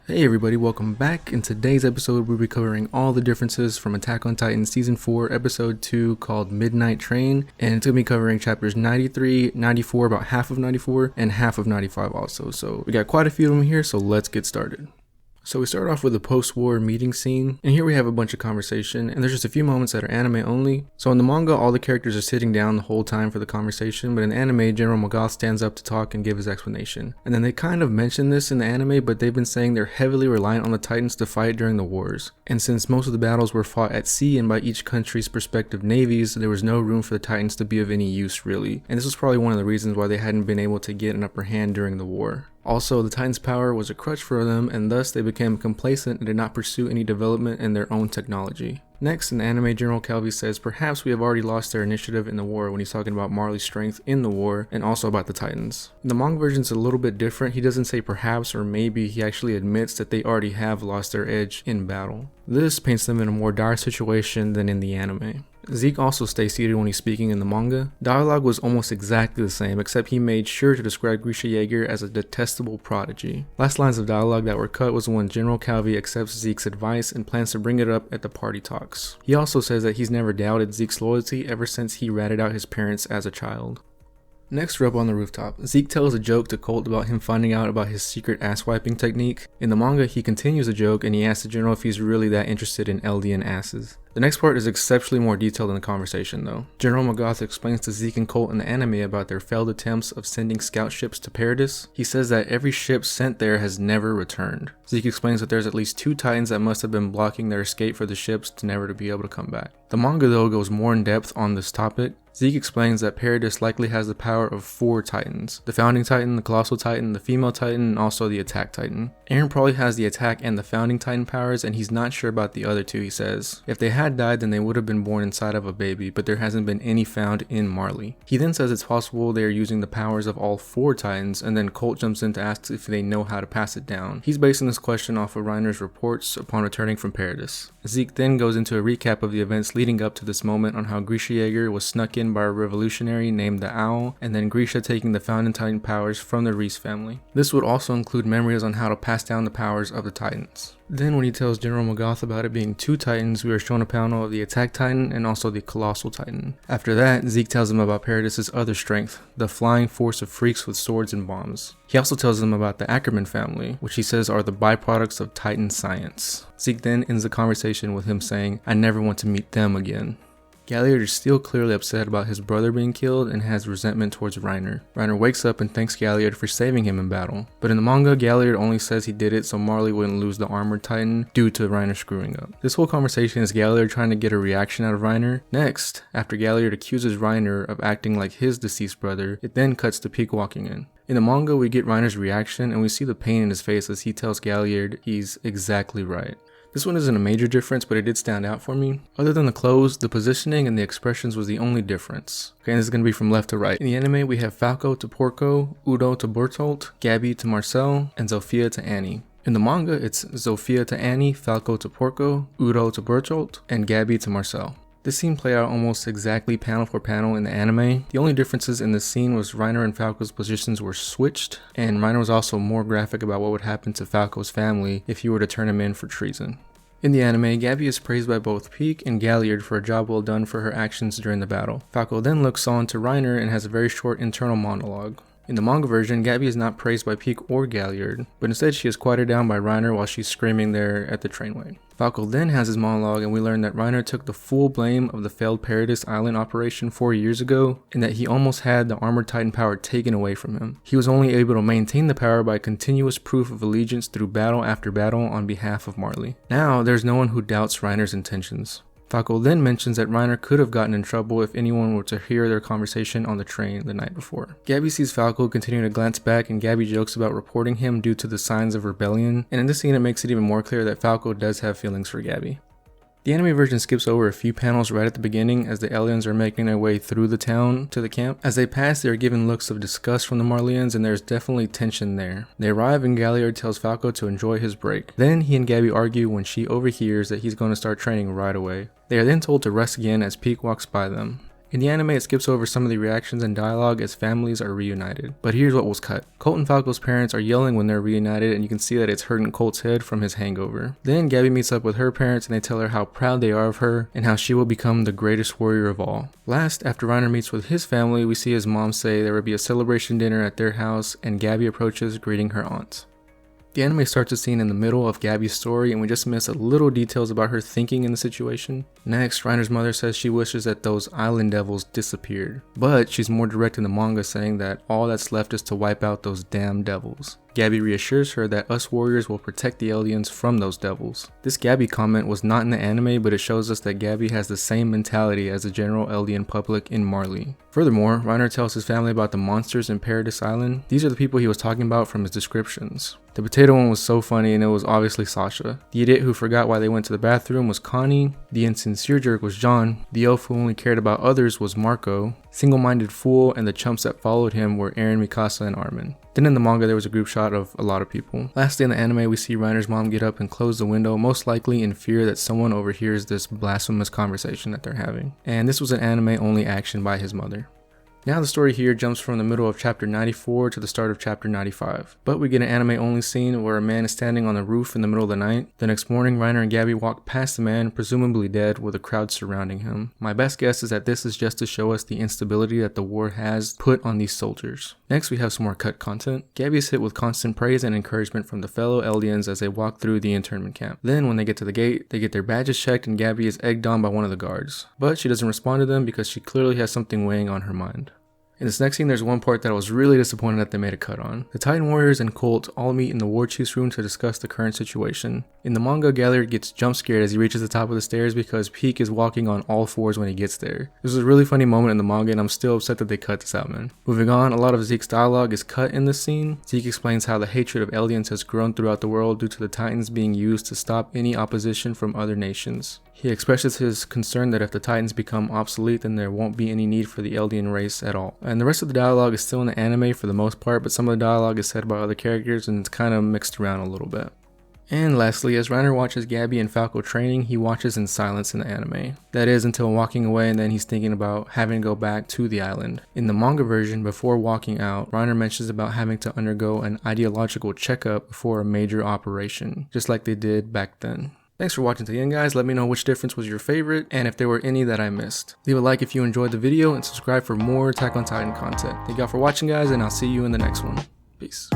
Hey everybody, welcome back. In today's episode, we'll be covering all the differences from Attack on Titan Season 4, Episode 2 called Midnight Train, and it's going to be covering chapters 93, 94, about half of 94, and half of 95 also. So we got quite a few of them here, so let's get started. So we start off with a post-war meeting scene, and here we have a bunch of conversation, and there's just a few moments that are anime only. So in the manga, all the characters are sitting down the whole time for the conversation, but in the anime, General Magath stands up to talk and give his explanation. And then they kind of mention this in the anime, but they've been saying they're heavily reliant on the Titans to fight during the wars. And since most of the battles were fought at sea and by each country's respective navies, there was no room for the Titans to be of any use really. And this was probably one of the reasons why they hadn't been able to get an upper hand during the war. Also, the Titans' power was a crutch for them, and thus they became complacent and did not pursue any development in their own technology. Next, in the anime, General Calvi says perhaps we have already lost their initiative in the war when he's talking about Marley's strength in the war and also about the Titans. In the manga version, it's a little bit different. He doesn't say perhaps or maybe, he actually admits that they already have lost their edge in battle. This paints them in a more dire situation than in the anime. Zeke also stays seated when he's speaking in the manga. Dialogue was almost exactly the same, except he made sure to describe Grisha Yeager as a detestable prodigy. Last lines of dialogue that were cut was when General Calvi accepts Zeke's advice and plans to bring it up at the party talks. He also says that he's never doubted Zeke's loyalty ever since he ratted out his parents as a child. Next, we're up on the rooftop. Zeke tells a joke to Colt about him finding out about his secret ass-wiping technique. In the manga, he continues the joke and he asks the general if he's really that interested in Eldian asses. The next part is exceptionally more detailed in the conversation though. General Magath explains to Zeke and Colt in the anime about their failed attempts of sending scout ships to Paradis. He says that every ship sent there has never returned. Zeke explains that there's at least 2 Titans that must have been blocking their escape for the ships to never to be able to come back. The manga though goes more in depth on this topic. Zeke explains that Paradis likely has the power of 4 Titans. The Founding Titan, the Colossal Titan, the Female Titan, and also the Attack Titan. Eren probably has the Attack and the Founding Titan powers, and he's not sure about the other 2, he says. If they had died, then they would have been born inside of a baby, but there hasn't been any found in Marley. He then says it's possible they are using the powers of all 4 Titans, and then Colt jumps in to ask if they know how to pass it down. He's basing this question off of Reiner's reports upon returning from Paradis. Zeke then goes into a recap of the events leading up to this moment on how Grisha Yeager was snuck in by a revolutionary named the Owl, and then Grisha taking the Founding Titan powers from the Reese family. This would also include memories on how to pass down the powers of the Titans. Then when he tells General Magath about it being 2 Titans, we are shown a panel of the Attack Titan and also the Colossal Titan. After that, Zeke tells him about Paradis' other strength, the flying force of freaks with swords and bombs. He also tells them about the Ackerman family, which he says are the byproducts of Titan science. Zeke then ends the conversation with him saying, "I never want to meet them again." Galliard is still clearly upset about his brother being killed and has resentment towards Reiner. Reiner wakes up and thanks Galliard for saving him in battle. But in the manga, Galliard only says he did it so Marley wouldn't lose the Armored Titan due to Reiner screwing up. This whole conversation is Galliard trying to get a reaction out of Reiner. Next, after Galliard accuses Reiner of acting like his deceased brother, it then cuts to Pieck walking in. In the manga, we get Reiner's reaction and we see the pain in his face as he tells Galliard he's exactly right. This one isn't a major difference, but it did stand out for me. Other than the clothes, the positioning and the expressions was the only difference. Okay, and this is going to be from left to right. In the anime, we have Falco to Porco, Udo to Bertolt, Gabi to Marcel, and Zofia to Annie. In the manga, it's Zofia to Annie, Falco to Porco, Udo to Bertolt, and Gabi to Marcel. This scene played out almost exactly panel for panel in the anime. The only differences in this scene was Reiner and Falco's positions were switched, and Reiner was also more graphic about what would happen to Falco's family if you were to turn him in for treason. In the anime, Gabi is praised by both Pieck and Galliard for a job well done for her actions during the battle. Falco then looks on to Reiner and has a very short internal monologue. In the manga version, Gabi is not praised by Pieck or Galliard, but instead she is quieted down by Reiner while she's screaming there at the trainway. Falco then has his monologue and we learn that Reiner took the full blame of the failed Paradis Island operation 4 years ago and that he almost had the Armored Titan power taken away from him. He was only able to maintain the power by continuous proof of allegiance through battle after battle on behalf of Marley. Now, there's no one who doubts Reiner's intentions. Falco then mentions that Reiner could have gotten in trouble if anyone were to hear their conversation on the train the night before. Gabi sees Falco continuing to glance back and Gabi jokes about reporting him due to the signs of rebellion, and in this scene it makes it even more clear that Falco does have feelings for Gabi. The anime version skips over a few panels right at the beginning as the aliens are making their way through the town to the camp. As they pass, they are given looks of disgust from the Marleyans and there's definitely tension there. They arrive and Galliard tells Falco to enjoy his break. Then he and Gabi argue when she overhears that he's going to start training right away. They are then told to rest again as Pieck walks by them. In the anime, it skips over some of the reactions and dialogue as families are reunited. But here's what was cut. Colt and Falco's parents are yelling when they're reunited, and you can see that it's hurting Colt's head from his hangover. Then Gabi meets up with her parents and they tell her how proud they are of her and how she will become the greatest warrior of all. Last, after Reiner meets with his family, we see his mom say there will be a celebration dinner at their house, and Gabi approaches greeting her aunt. The anime starts a scene in the middle of Gabi's story, and we just miss a little details about her thinking in the situation. Next, Reiner's mother says she wishes that those island devils disappeared, but she's more direct in the manga, saying that all that's left is to wipe out those damn devils. Gabi reassures her that us warriors will protect the aliens from those devils. This Gabi comment was not in the anime, but it shows us that Gabi has the same mentality as the general alien public in Marley. Furthermore, Reiner tells his family about the monsters in Paradise Island. These are the people he was talking about from his descriptions. The potato one was so funny, and it was obviously Sasha. The idiot who forgot why they went to the bathroom was Connie. The insincere jerk was John. The elf who only cared about others was Marco. Single-minded fool and the chumps that followed him were Eren, Mikasa, and Armin. Then in the manga there was a group shot of a lot of people. Lastly in the anime we see Reiner's mom get up and close the window, most likely in fear that someone overhears this blasphemous conversation that they're having. And this was an anime only action by his mother. Now the story here jumps from the middle of chapter 94 to the start of chapter 95. But we get an anime only scene where a man is standing on the roof in the middle of the night. The next morning, Reiner and Gabi walk past the man, presumably dead, with a crowd surrounding him. My best guess is that this is just to show us the instability that the war has put on these soldiers. Next we have some more cut content. Gabi is hit with constant praise and encouragement from the fellow Eldians as they walk through the internment camp. Then when they get to the gate, they get their badges checked and Gabi is egged on by one of the guards. But she doesn't respond to them because she clearly has something weighing on her mind. In this next scene, there's one part that I was really disappointed that they made a cut on. The Titan Warriors and Colt all meet in the War Chief's room to discuss the current situation. In the manga, Galliard gets jump scared as he reaches the top of the stairs because Peak is walking on all fours when he gets there. This was a really funny moment in the manga and I'm still upset that they cut this out, man. Moving on, a lot of Zeke's dialogue is cut in this scene. Zeke explains how the hatred of aliens has grown throughout the world due to the Titans being used to stop any opposition from other nations. He expresses his concern that if the Titans become obsolete, then there won't be any need for the alien race at all. And the rest of the dialogue is still in the anime for the most part, but some of the dialogue is said by other characters and it's kind of mixed around a little bit. And lastly, as Reiner watches Gabi and Falco training, he watches in silence in the anime. That is until walking away, and then he's thinking about having to go back to the island. In the manga version, before walking out, Reiner mentions about having to undergo an ideological checkup before a major operation, just like they did back then. Thanks for watching to the end, guys. Let me know which difference was your favorite and if there were any that I missed. Leave a like if you enjoyed the video and subscribe for more Attack on Titan content. Thank y'all for watching, guys, and I'll see you in the next one. Peace.